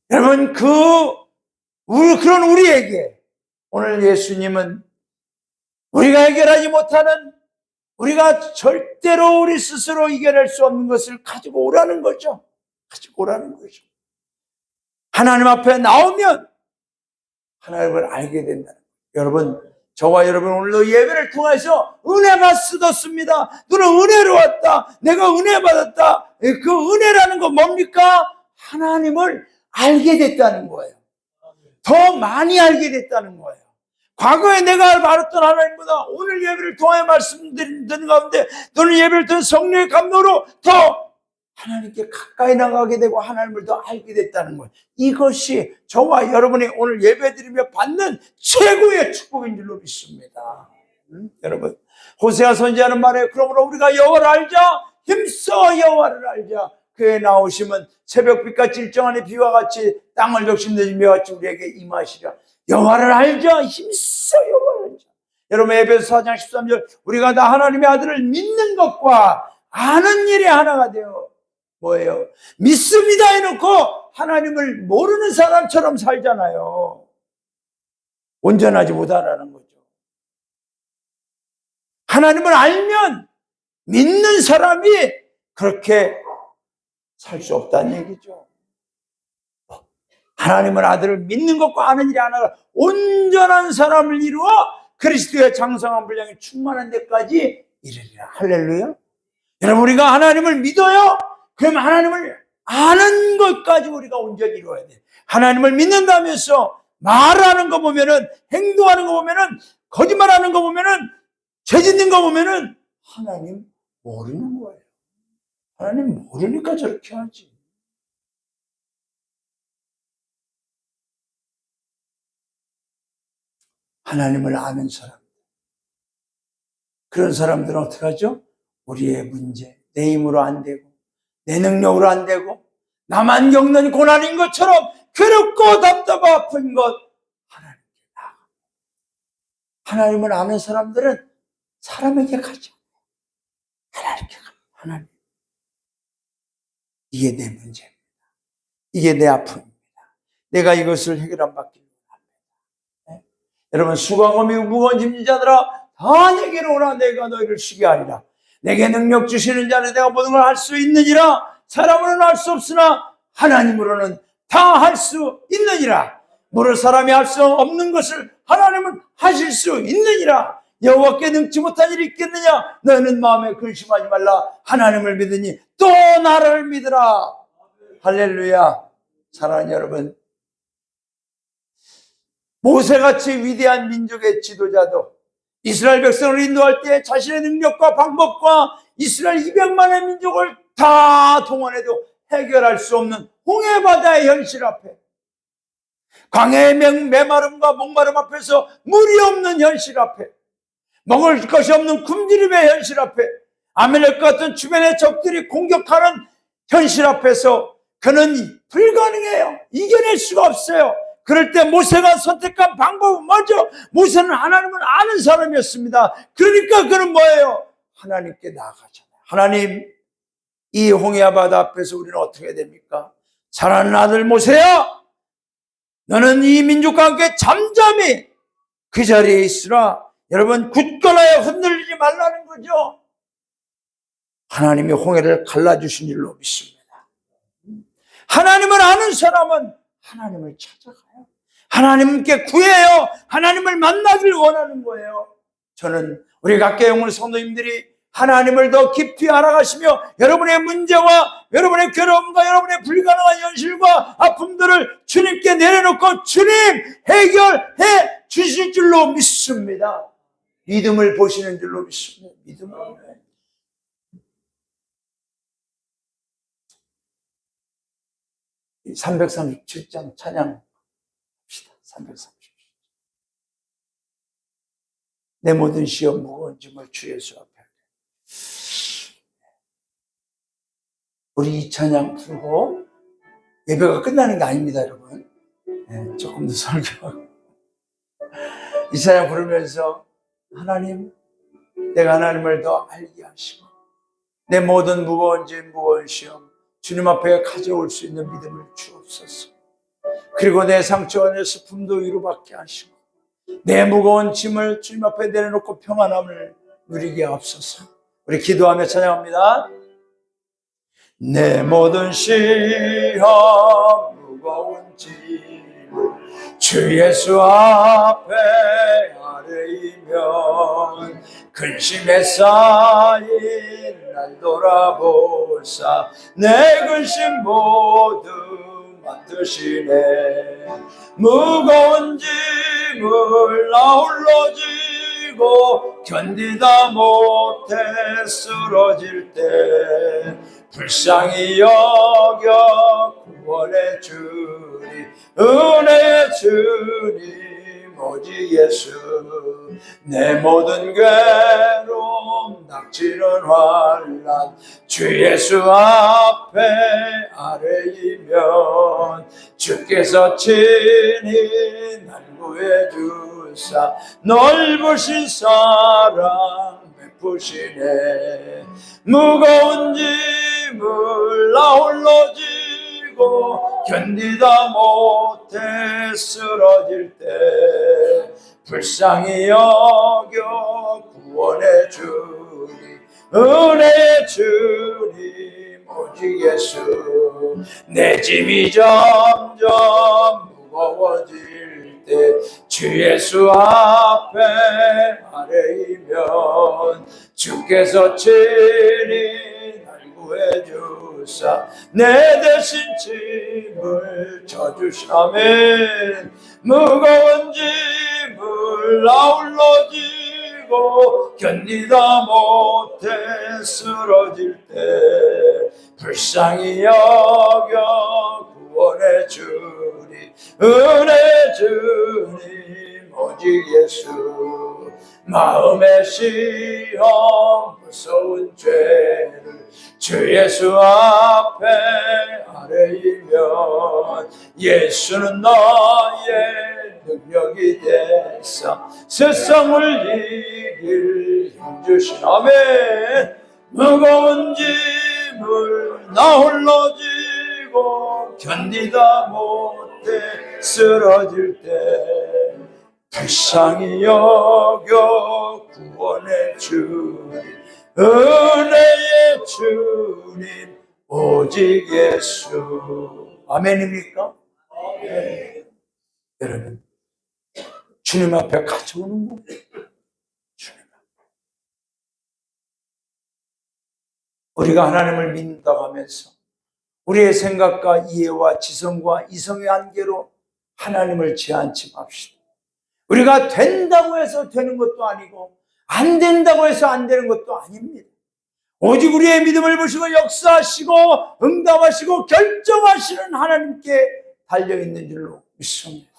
여러분, 그 그런 우리에게 오늘 예수님은 우리가 해결하지 못하는, 우리가 절대로 우리 스스로 이겨낼 수 없는 것을 가지고 오라는 거죠. 가지고 오라는 거죠. 하나님 앞에 나오면 하나님을 알게 된다는 거예요. 여러분, 저와 여러분 오늘도 예배를 통해서 은혜가 쏟았습니다. 너는 은혜로 왔다. 내가 은혜 받았다. 그 은혜라는 건 뭡니까? 하나님을 알게 됐다는 거예요. 더 많이 알게 됐다는 거예요. 과거에 내가 알았던 하나님보다 오늘 예배를 통해 말씀드리는 가운데, 너는 예배를 통해 성령의 감동으로 더 하나님께 가까이 나가게 되고 하나님을 더 알게 됐다는 거예요. 이것이 저와 여러분이 오늘 예배드리며 받는 최고의 축복인 줄로 믿습니다. 여러분, 호세아 선지자는 말해요. 그러므로 우리가 여호와를 알자. 힘써 여호와를 알자. 그의 나오심은 새벽빛같이 일정한 비와 같이 땅을 적심내주며 같이 우리에게 임하시라. 여호와를 알자. 힘써 여호와를 알자. 여러분, 에베소 4장 13절, 우리가 다 하나님의 아들을 믿는 것과 아는 일이 하나가 되어 뭐예요? 믿습니다 해놓고 하나님을 모르는 사람처럼 살잖아요. 온전하지 못하라는 거죠. 하나님을 알면 믿는 사람이 그렇게 살 수 없다는 얘기죠. 하나님을 아들을 믿는 것과 아는 일이 하나가 온전한 사람을 이루어 그리스도의 장성한 분량에 충만한 데까지 이르리라. 할렐루야. 여러분, 우리가 하나님을 믿어요? 그럼 하나님을 아는 것까지 우리가 온전히 이루어야 돼. 하나님을 믿는다면서 말하는 거 보면은, 행동하는 거 보면은, 거짓말하는 거 보면은, 죄 짓는 거 보면은 하나님 모르는 거예요. 하나님 모르니까 저렇게 하지. 하나님을 아는 사람, 그런 사람들은 어떻게 하죠? 우리의 문제, 내 힘으로 안 되고 내 능력으로 안 되고 나만 겪는 고난인 것처럼 괴롭고 답답하고 아픈 것 하나님께 나아가. 하나님을 아는 사람들은 사람에게 가죠. 하나님께 가. 하나님, 이게 내 문제입니다. 이게 내 아픔입니다. 내가 이것을 해결 안 받기를 원합니다. 네? 여러분, 수고하고 무거운 짐진 자들아 다 내게로 오라. 내가 너희를 쉬게 하리라. 내게 능력 주시는 자는 내가 모든 걸 할 수 있느니라. 사람으로는 할 수 없으나 하나님으로는 다 할 수 있느니라. 모를 사람이 할 수 없는 것을 하나님은 하실 수 있느니라. 여호와께 능치 못한 일이 있겠느냐. 너는 마음에 근심하지 말라. 하나님을 믿으니 또 나를 믿으라. 할렐루야. 사랑하는 여러분, 모세같이 위대한 민족의 지도자도 이스라엘 백성을 인도할 때 자신의 능력과 방법과 이스라엘 200만의 민족을 다 동원해도 해결할 수 없는 홍해바다의 현실 앞에, 광야의 메마름과 목마름 앞에서 물이 없는 현실 앞에, 먹을 것이 없는 굶주림의 현실 앞에, 아멜렉 같은 주변의 적들이 공격하는 현실 앞에서 그는 불가능해요. 이겨낼 수가 없어요. 그럴 때 모세가 선택한 방법은 뭐죠? 모세는 하나님을 아는 사람이었습니다. 그러니까 그는 뭐예요? 하나님께 나아가잖아요. 하나님, 이 홍해 바다 앞에서 우리는 어떻게 됩니까? 사랑하는 아들 모세야, 너는 이 민족과 함께 잠잠히 그 자리에 있으라. 여러분, 굳건하여 흔들리지 말라는 거죠. 하나님이 홍해를 갈라주신 줄로 믿습니다. 하나님을 아는 사람은 하나님을 찾아가요. 하나님께 구해요. 하나님을 만나길 원하는 거예요. 저는 우리 각계 영혼 성도님들이 하나님을 더 깊이 알아가시며 여러분의 문제와 여러분의 괴로움과 여러분의 불가능한 현실과 아픔들을 주님께 내려놓고 주님 해결해 주실 줄로 믿습니다. 믿음을 보시는 줄로 믿습니다. 믿음을. 337장 찬양합시다. 337장. 내 모든 시험 무거운 짐을 주 예수 앞에. 우리 이 찬양 부르고 예배가 끝나는 게 아닙니다, 여러분. 네, 조금 더 설교하고 이 찬양 부르면서 하나님, 내가 하나님을 더 알게 하시고 내 모든 무거운 짐, 무거운 시험 주님 앞에 가져올 수 있는 믿음을 주옵소서. 그리고 내 상처와 내 슬픔도 위로받게 하시고 내 무거운 짐을 주님 앞에 내려놓고 평안함을 누리게 하옵소서. 우리 기도하며 찬양합니다. 내 모든 시험 무거운 짐을 주 예수 앞에 아뢰이면 근심에 쌓인 날 돌아보사 내 근심 모두 맡으시네. 무거운 짐을 나 홀로 지고 견디다 못해 쓰러질 때 불쌍히 여겨 구원해 주니 은혜의 주님 오직 예수. 내 모든 괴로움 닥치는 환난 주 예수 앞에 아뢰이면 주께서 친히 날 구해 주사 넓으신 사랑 베푸시네. 무거운 짐을 나 홀로 지고 견디다 못해 쓰러질 때 불쌍히 여겨 구원해 주니 은혜의 주님 오직 예수. 내 짐이 점점 무거워질 때 주 예수 앞에 아뢰이면 주께서 친히 날 구해 주사 내 대신 짐을 져주시라면 무거운 짐을 나 홀로 지고 견디다 못해 쓰러질 때 불쌍히 여겨 구원해 주니 은혜 주님 오직 예수. 마음의 시험 무서운 죄를 주 예수 앞에 아뢰이면 예수는 나의 능력이 되사 세상을 이길 힘 주시나매. 무거운 짐을 나 홀로 지고 견디다 못해 쓰러질 때 불쌍히 여겨 구원해 주니 은혜의 주님 오직 예수. 아멘입니까? 네. 여러분 주님 앞에 가져오는 거 주님 앞에. 우리가 하나님을 믿는다고 하면서 우리의 생각과 이해와 지성과 이성의 한계로 하나님을 제한치 맙시다. 우리가 된다고 해서 되는 것도 아니고 안 된다고 해서 안 되는 것도 아닙니다. 오직 우리의 믿음을 보시고 역사하시고 응답하시고 결정하시는 하나님께 달려있는 줄로 믿습니다.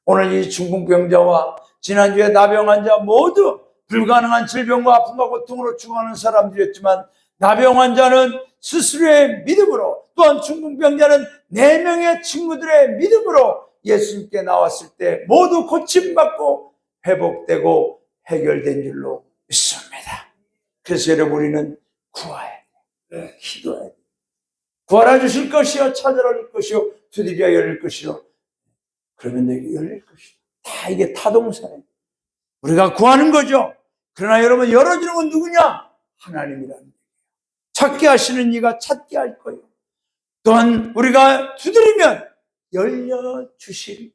오늘 이 중풍병자와 지난주에 나병 환자 모두 불가능한 질병과 아픔과 고통으로 죽어가는 사람들이었지만 나병 환자는 스스로의 믿음으로 또한 중풍병자는 4명의 친구들의 믿음으로 예수님께 나왔을 때 모두 고침받고 회복되고 해결된 줄로 믿습니다. 그래서 여러분 우리는 구해야 돼. 기도해야 돼. 구하라 주실 것이요 찾아라 줄 것이요 두드려야 열릴 것이요 그러면 내게 열릴 것이다. 다 이게 타동사예요. 우리가 구하는 거죠. 그러나 여러분 열어주는 건 누구냐? 하나님이라는 거예요. 찾게 하시는 이가 찾게 할 거예요. 또한 우리가 두드리면 열어주실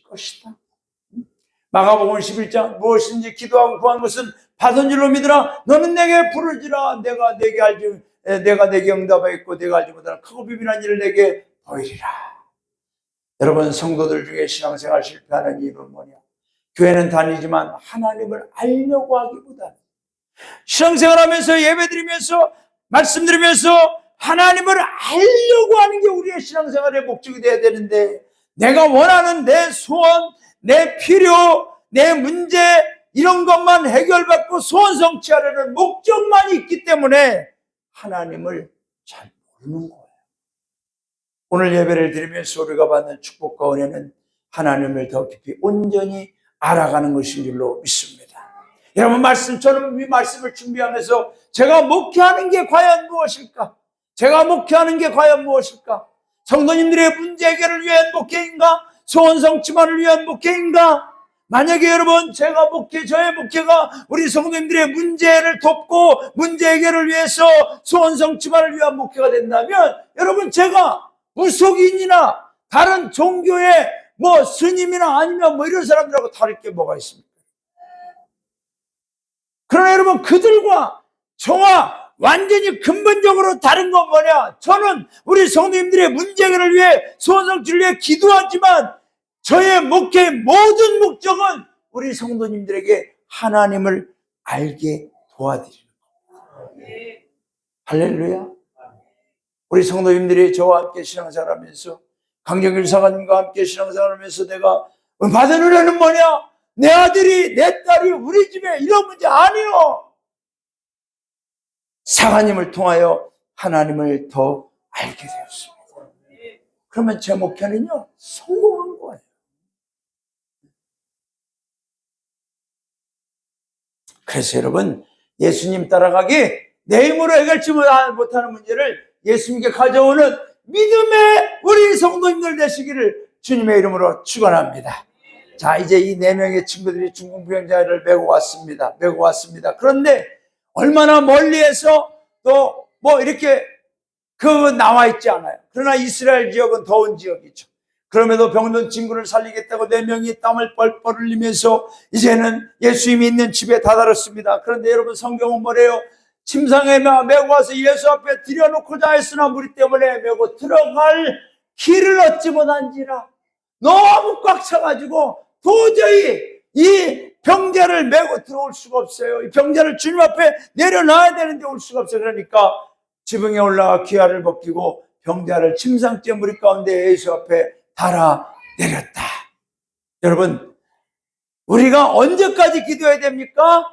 것이다. 마가복음 11장 무엇인지 기도하고 구한 것은 받은 줄로 믿으라. 너는 내게 부르지라. 내가 내게 응답하였고 내가 알지 못하는 크고 비밀한 일을 내게 보이리라. 여러분 성도들 중에 신앙생활 실패하는 이유는 뭐냐? 교회는 다니지만 하나님을 알려고 하기보다는 신앙생활하면서 예배드리면서 말씀드리면서 하나님을 알려고 하는 게 우리의 신앙생활의 목적이 되어야 되는데 내가 원하는 내 소원, 내 필요, 내 문제 이런 것만 해결받고 소원 성취하려는 목적만 있기 때문에 하나님을 잘 모르는 거예요. 오늘 예배를 드리면서 우리가 받는 축복과 은혜는 하나님을 더 깊이 온전히 알아가는 것인 줄로 믿습니다. 여러분 저는 이 말씀을 준비하면서 제가 목회하는 게 과연 무엇일까? 제가 목회하는 게 과연 무엇일까? 성도님들의 문제 해결을 위한 목회인가? 소원 성취만을 위한 목회인가? 만약에 여러분 저의 목회가 우리 성도님들의 문제를 돕고 문제 해결을 위해서 소원 성취만을 위한 목회가 된다면 여러분 제가 무속인이나 다른 종교의 스님이나 아니면 이런 사람들하고 다를 게 뭐가 있습니까? 그러나 여러분 그들과 저와 완전히 근본적으로 다른 건 뭐냐? 저는 우리 성도님들의 문제 해결을 위해 소원 성취를 위해 기도하지만 저의 목회의 모든 목적은 우리 성도님들에게 하나님을 알게 도와드리는 겁니다. 할렐루야. 우리 성도님들이 저와 함께 신앙생활하면서 강정길 사관님과 함께 신앙생활하면서 내가 받은 은혜는 뭐냐? 내 아들이 내 딸이 우리 집에 이런 문제 아니요. 사관님을 통하여 하나님을 더 알게 되었습니다. 그러면 제 목회는요 성공한 거예요. 그래서 여러분 예수님 따라가기 내 힘으로 해결치 못하는 문제를 예수님께 가져오는 믿음의 우리 성도님들 되시기를 주님의 이름으로 축원합니다. 자, 이제 이 4명의 친구들이 중풍병자를 메고 왔습니다. 그런데 얼마나 멀리에서 또 이렇게 나와 있지 않아요. 그러나 이스라엘 지역은 더운 지역이죠. 그럼에도 병든 친구를 살리겠다고 4명이 땀을 뻘뻘 흘리면서 이제는 예수님이 있는 집에 다다랐습니다. 그런데 여러분 성경은 뭐래요? 침상에 메고 와서 예수 앞에 들여놓고자 했으나 무리 때문에 메고 들어갈 길을 얻지 못한지라. 너무 꽉 차가지고 도저히 이 병자를 메고 들어올 수가 없어요. 이 병자를 주님 앞에 내려놔야 되는데 올 수가 없어요. 그러니까 지붕에 올라가 귀화를 벗기고 병자를 침상째 무리 가운데 예수 앞에 달아 내렸다. 여러분 우리가 언제까지 기도해야 됩니까?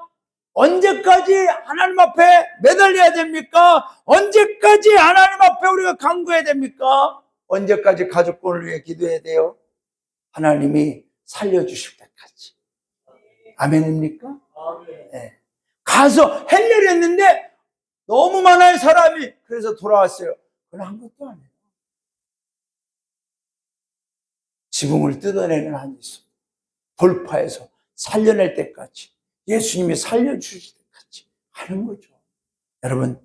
언제까지 하나님 앞에 매달려야 됩니까? 언제까지 하나님 앞에 우리가 간구해야 됩니까? 언제까지 가족권을 위해 기도해야 돼요? 하나님이 살려주실 때까지. 아멘입니까? 네. 가서 헬려를 했는데 너무 많아요 사람이. 그래서 돌아왔어요. 그건 한 것도 아니에요. 지붕을 뜯어내는 한이 있습니다. 돌파해서 살려낼 때까지 예수님이 살려주실 때까지 하는 거죠. 여러분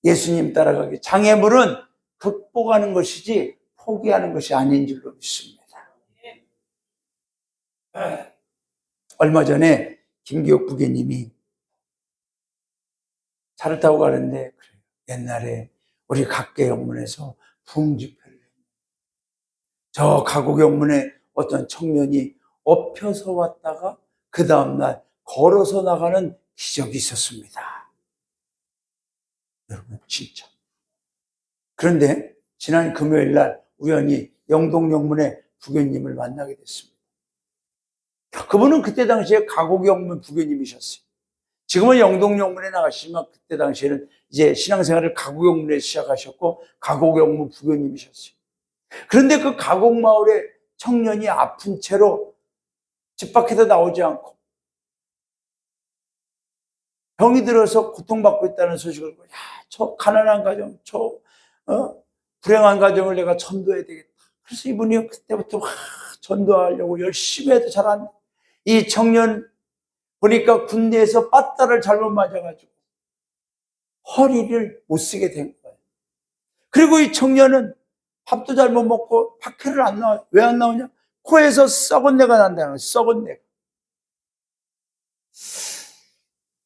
예수님 따라가기 장애물은 극복하는 것이지 포기하는 것이 아닌 줄로 믿습니다. 얼마 전에 김기옥 부교님이 차를 타고 가는데 옛날에 우리 각계영문에서 부흥집회를 했는데 저 가곡영문에 어떤 청년이 엎혀서 왔다가 그 다음날 걸어서 나가는 기적이 있었습니다. 여러분 진짜. 그런데 지난 금요일날 우연히 영동영문의 부교님을 만나게 됐습니다. 그분은 그때 당시에 가곡영문 부교님이셨어요. 지금은 영동영문에 나가시지만 그때 당시에는 이제 신앙생활을 가곡영문에 시작하셨고 가곡영문 부교님이셨어요. 그런데 그 가곡마을의 청년이 아픈 채로 집 밖에서 나오지 않고 병이 들어서 고통받고 있다는 소식을 듣고 저 가난한 가정, 불행한 가정을 내가 전도해야 되겠다. 그래서 이분이 그때부터 전도하려고 열심히 해도 잘 안 돼. 이 청년 보니까 군대에서 빠따를 잘못 맞아가지고 허리를 못 쓰게 된 거예요. 그리고 이 청년은 밥도 잘못 먹고 밖에를 안 나와요. 왜 안 나오냐? 코에서 썩은 내가 난다는 거예요. 썩은 내가.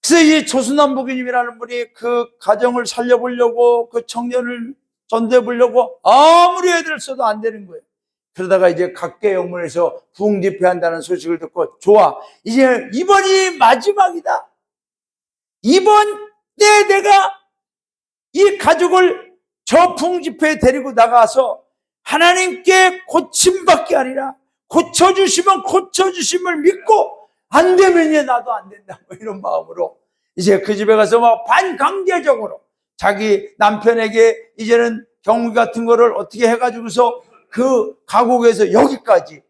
그래서 이 조수남부교님이라는 분이 그 가정을 살려보려고 그 청년을 전도해보려고 아무리 애들을 써도 안 되는 거예요. 그러다가 이제 각계영문에서 부흥집회한다는 소식을 듣고 좋아, 이제 이번이 마지막이다. 이번 때 내가 이 가족을 저 부흥집회에 데리고 나가서 하나님께 고침받게 하리라. 고쳐주시면 고쳐주심을 믿고 안 되면 이제 나도 안 된다. 이런 마음으로 이제 그 집에 가서 막 반강제적으로 자기 남편에게 이제는 경위 같은 거를 어떻게 해가지고서 그 가곡에서 여기까지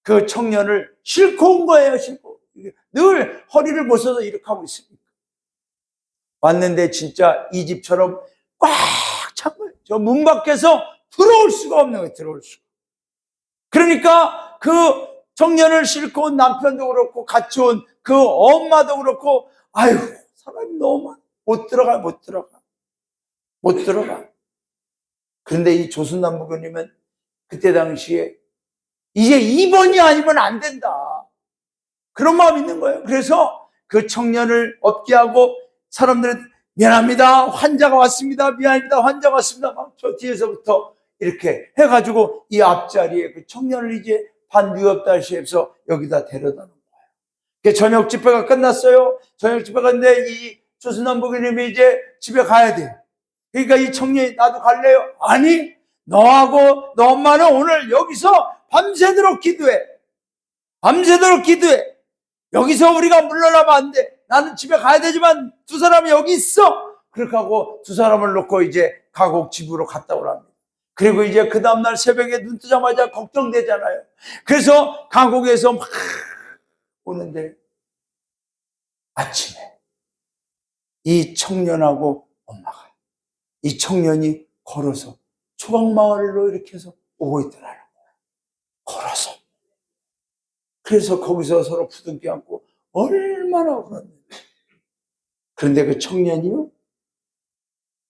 그 청년을 싣고 온 거예요. 싣고. 늘 허리를 못 써서 이렇게 하고 있습니다. 왔는데 진짜 이 집처럼 꽉 찬 거예요. 저 문 밖에서 들어올 수가 없는 거예요. 들어올 수가. 그러니까 그 청년을 싣고 온 남편도 그렇고 같이 온 그 엄마도 그렇고 아유 사람이 너무 많아. 못 들어가. 그런데 이 조순남부교님은 그때 당시에 이제 입원이 아니면 안 된다. 그런 마음이 있는 거예요. 그래서 그 청년을 업게 하고 사람들은 미안합니다. 환자가 왔습니다. 미안합니다. 환자가 왔습니다. 막 저 뒤에서부터 이렇게 해가지고 이 앞자리에 그 청년을 이제 반유업다시에서 여기다 데려다 놓은 거예요. 저녁 집회가 끝났어요. 저녁 집회가 끝났는데 이 조순남부교님이 이제 집에 가야 돼요. 그러니까 이 청년이 나도 갈래요? 아니, 너하고 너 엄마는 오늘 여기서 밤새도록 기도해. 여기서 우리가 물러나면 안 돼. 나는 집에 가야 되지만 두 사람이 여기 있어. 그렇게 하고 두 사람을 놓고 이제 가곡 집으로 갔다 오랍니다. 그리고 이제 그 다음날 새벽에 눈 뜨자마자 걱정되잖아요. 그래서 가곡에서 막 오는데 아침에 이 청년하고 엄마가 이 청년이 걸어서 초강마을로 이렇게 해서 오고 있더라는 거예요. 걸어서. 그래서 거기서 서로 부둥켜 안고 얼마나 울었는데. 그런데 그 청년이요,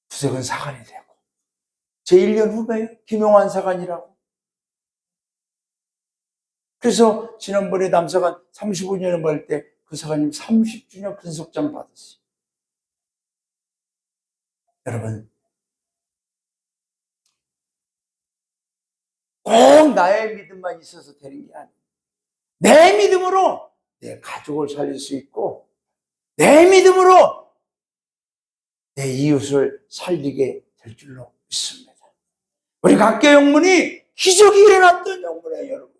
부석은 사관이 되고 제 1년 후배예요. 김용환 사관이라고. 그래서 지난번에 남사관 35년을 받을 때 그 사관님 30주년 근속장 받았어요. 여러분, 꼭 나의 믿음만 있어서 되는 게 아니에요. 내 믿음으로 내 가족을 살릴 수 있고 내 믿음으로 내 이웃을 살리게 될 줄로 믿습니다. 우리 각계 영문이 기적이 일어났던 영문이에요, 여러분.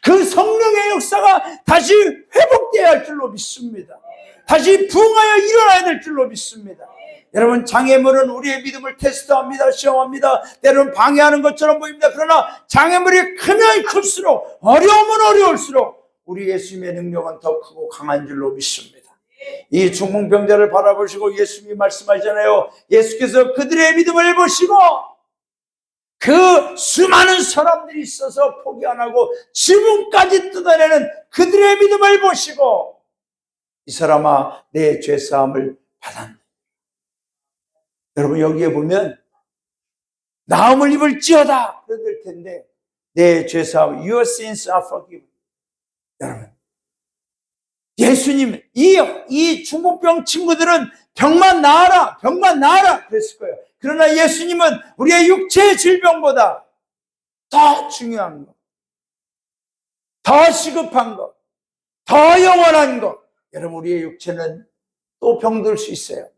그 성령의 역사가 다시 회복되어야 할 줄로 믿습니다. 다시 부흥하여 일어나야 될 줄로 믿습니다. 여러분, 장애물은 우리의 믿음을 테스트합니다. 시험합니다. 때로는 방해하는 것처럼 보입니다. 그러나 장애물이 크면 클수록, 어려우면 어려울수록 우리 예수님의 능력은 더 크고 강한 줄로 믿습니다. 이 중풍병자를 바라보시고 예수님이 말씀하시잖아요. 예수께서 그들의 믿음을 보시고 그 수많은 사람들이 있어서 포기 안 하고 지붕까지 뜯어내는 그들의 믿음을 보시고 이 사람아 내 죄사함을 받았네. 여러분, 여기에 보면 나음을 입을지어다 그럴 텐데 내 죄사함, your sins are forgiven. 여러분, 예수님, 이 중풍병 친구들은 병만 나아라 그랬을 거예요. 그러나 예수님은 우리의 육체의 질병보다 더 중요한 것, 더 시급한 것, 더 영원한 것. 여러분, 우리의 육체는 또 병들 수 있어요.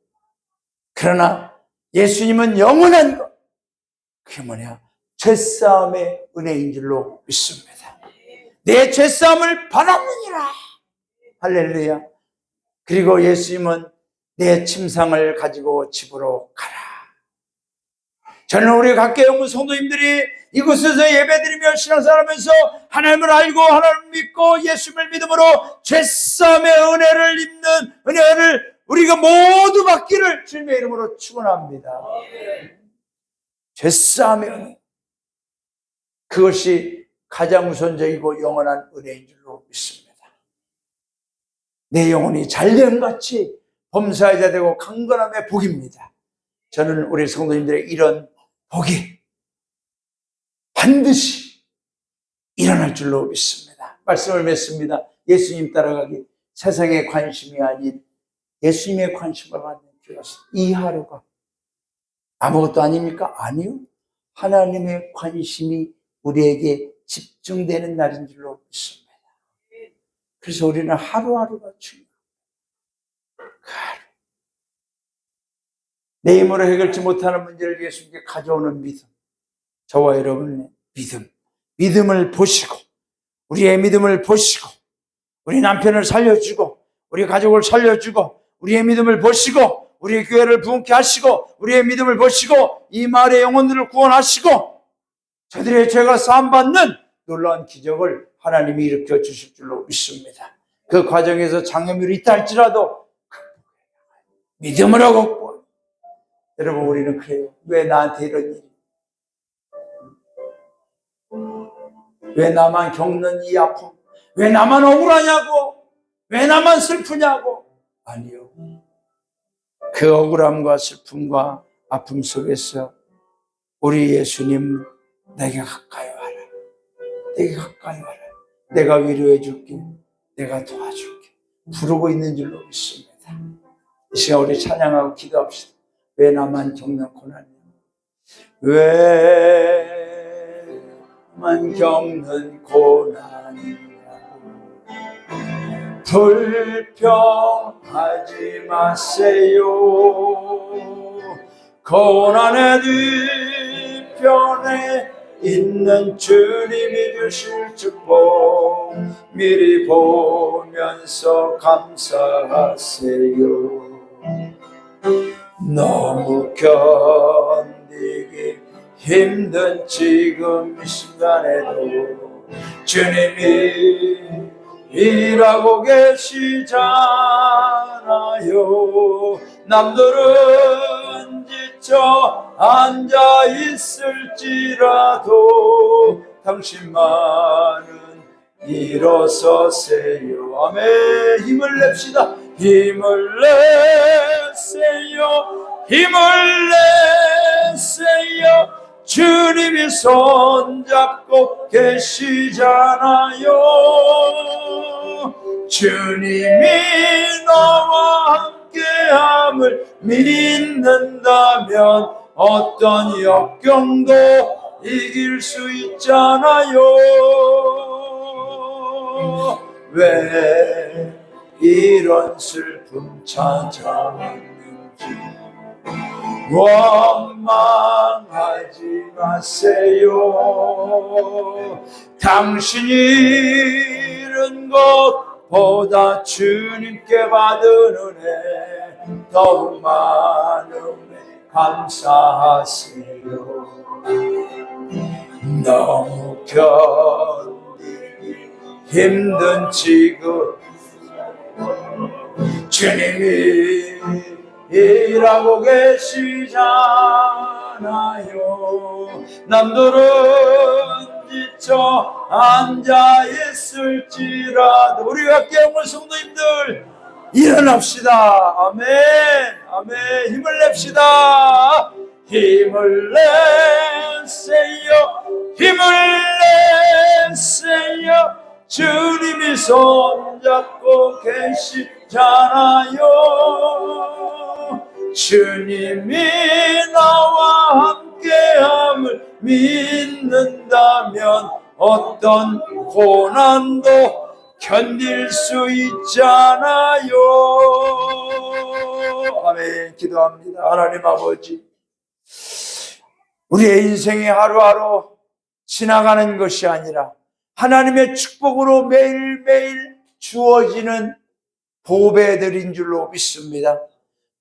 그러나 예수님은 영원한 것, 그게 뭐냐? 죄사함의 은혜인 줄로 믿습니다. 내 죄사함을 받았느니라. 할렐루야. 그리고 예수님은 내 침상을 가지고 집으로 가라. 저는 우리 각계 영문 성도님들이 이곳에서 예배드리며 신앙생활하면서 하나님을 알고 하나님을 믿고 예수님을 믿음으로 죄사함의 은혜를 입는 은혜를 우리가 모두 받기를 주님의 이름으로 축원합니다. 죄사함의 은혜, 그것이 가장 우선적이고 영원한 은혜인 줄로 믿습니다. 내 영혼이 잘됨같이 범사의자 되고 강건함의 복입니다. 저는 우리 성도님들의 이런 복이 반드시 일어날 줄로 믿습니다. 말씀을 맺습니다. 예수님 따라가기, 세상의 관심이 아닌 예수님의 관심을 받는 주였습니다. 이 하루가 아무것도 아닙니까? 아니요. 하나님의 관심이 우리에게 집중되는 날인 줄로 믿습니다. 그래서 우리는 하루하루가 중요합니다. 그 하루. 내 힘으로 해결치 못하는 문제를 예수님께 가져오는 믿음. 저와 여러분의 믿음을 보시고, 우리의 믿음을 보시고, 우리 남편을 살려주고, 우리 가족을 살려주고, 우리의 믿음을 보시고, 우리의 교회를 부흥케 하시고, 우리의 믿음을 보시고, 이 마을의 영혼들을 구원하시고, 저들의 죄가 사함받는 놀라운 기적을 하나님이 일으켜 주실 줄로 믿습니다. 그 과정에서 장애물이 있다 할지라도 믿음으로 걷고. 여러분, 우리는 그래요. 왜 나한테 이런 일이? 왜 나만 겪는 이 아픔? 왜 나만 억울하냐고? 왜 나만 슬프냐고? 아니요. 그 억울함과 슬픔과 아픔 속에서 우리 예수님, 내게 가까이 와라. 내게 가까이 와라. 내가 위로해 줄게. 내가 도와줄게. 부르고 있는 줄로 믿습니다. 이 시간 우리 찬양하고 기도합시다. 왜 나만 겪는 고난이냐? 왜 나만 겪는 고난이냐? 불평하지 마세요. 고난의 뒤편에 있는 주님이 주실 축복 미리 보면서 감사하세요. 너무 견디기 힘든 지금 이 시간에도 주님이 일하고 계시잖아요. 남들은 지쳐 앉아 있을지라도 당신만은 일어서세요. 아멘. 힘을 냅시다. 힘을 내세요. 힘을 내세요. 주님이 손잡고 계시잖아요. 주님이 나와 함께함을 믿는다면 어떤 역경도 이길 수 있잖아요. 왜 이런 슬픔 찾아왔는지 원망하지 마세요. 당신이 잃은 것보다 주님께 받은 은혜 더욱 많은 은혜 감사하세요. 너무 견디기 힘든 지금 주님이 일하고 계시잖아요. 남들은 지쳐 앉아 있을지라도 우리가 깨어온 성도님들 일어납시다. 아멘. 아멘. 힘을 냅시다. 힘을 내세요. 힘을 내세요. 주님이 손잡고 계시잖아요. 주님이 나와 함께함을 믿는다면 어떤 고난도 견딜 수 있잖아요. 아멘. 기도합니다. 하나님 아버지, 우리의 인생이 하루하루 지나가는 것이 아니라 하나님의 축복으로 매일매일 주어지는 보배들인 줄로 믿습니다.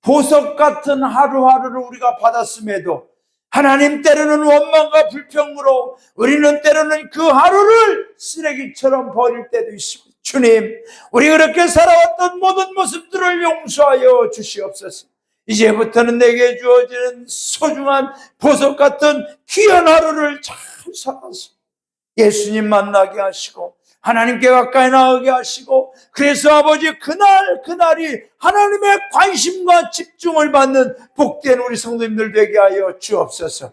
보석 같은 하루하루를 우리가 받았음에도 하나님 때로는 원망과 불평으로 우리는 때로는 그 하루를 쓰레기처럼 버릴 때도 있습니다. 주님, 우리 그렇게 살아왔던 모든 모습들을 용서하여 주시옵소서. 이제부터는 내게 주어지는 소중한 보석 같은 귀한 하루를 잘 살아서 예수님 만나게 하시고 하나님께 가까이 나가게 하시고, 그래서 아버지 그날이 하나님의 관심과 집중을 받는 복된 우리 성도님들 되게 하여 주옵소서.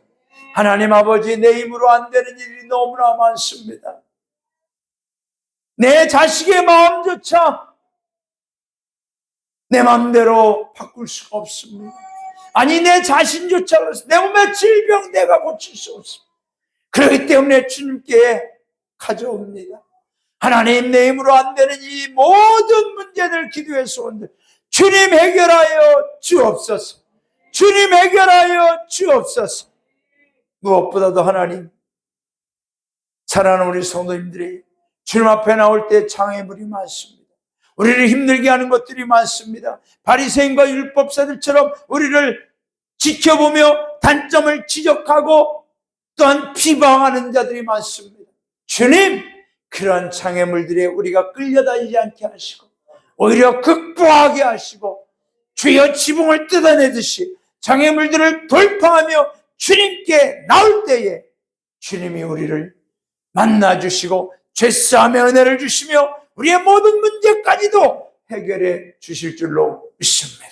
하나님 아버지, 내 힘으로 안 되는 일이 너무나 많습니다. 내 자식의 마음조차 내 마음대로 바꿀 수가 없습니다. 아니, 내 자신조차 내 몸의 질병 내가 고칠 수 없습니다. 그렇기 때문에 주님께 가져옵니다. 하나님, 내 힘으로 안 되는 이 모든 문제들 기도해서 온들 주님 해결하여 주옵소서. 주님 해결하여 주옵소서. 무엇보다도 하나님, 사랑하는 우리 성도님들이 주님 앞에 나올 때 장애물이 많습니다. 우리를 힘들게 하는 것들이 많습니다. 바리새인과 율법사들처럼 우리를 지켜보며 단점을 지적하고 또한 비방하는 자들이 많습니다. 주님, 그런 장애물들에 우리가 끌려다니지 않게 하시고 오히려 극복하게 하시고 주여 지붕을 뜯어내듯이 장애물들을 돌파하며 주님께 나올 때에 주님이 우리를 만나주시고 죄사함의 은혜를 주시며 우리의 모든 문제까지도 해결해 주실 줄로 믿습니다.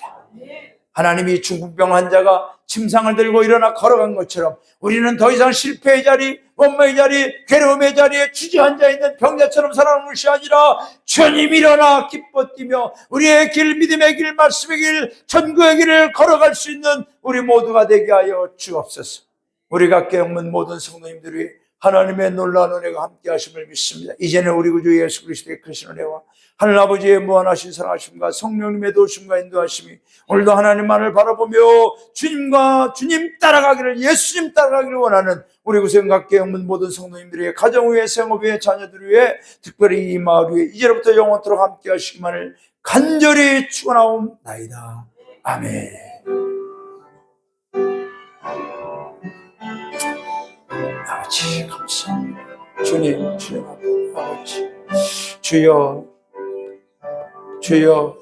하나님이 중풍병 환자가 침상을 들고 일어나 걸어간 것처럼 우리는 더 이상 실패의 자리, 원망의 자리, 괴로움의 자리에 주저앉아 있는 병자처럼 살아가는 것이 아니라 주님 일어나 기뻐 뛰며 우리의 길, 믿음의 길, 말씀의 길, 전구의 길을 걸어갈 수 있는 우리 모두가 되게 하여 주옵소서. 우리가 깨어있는 모든 성도님들이 하나님의 놀라운 은혜가 함께 하심을 믿습니다. 이제는 우리 구주 예수 그리스도의 크신 은혜와 하늘아버지의 무한하신 사랑하심과 성령님의 도우심과 인도하심이 오늘도 하나님만을 바라보며 주님 따라가기를, 예수님 따라가기를 원하는 우리 구성각 깨어있는 모든 성도님들의 가정 위에, 생업 위에, 자녀들 위에, 특별히 이 마을 위에 이제로부터 영원토록 함께 하시기만을 간절히 축원하옵나이다. 아멘. 아버지 감사합니다. 주님 아버지 주여 주여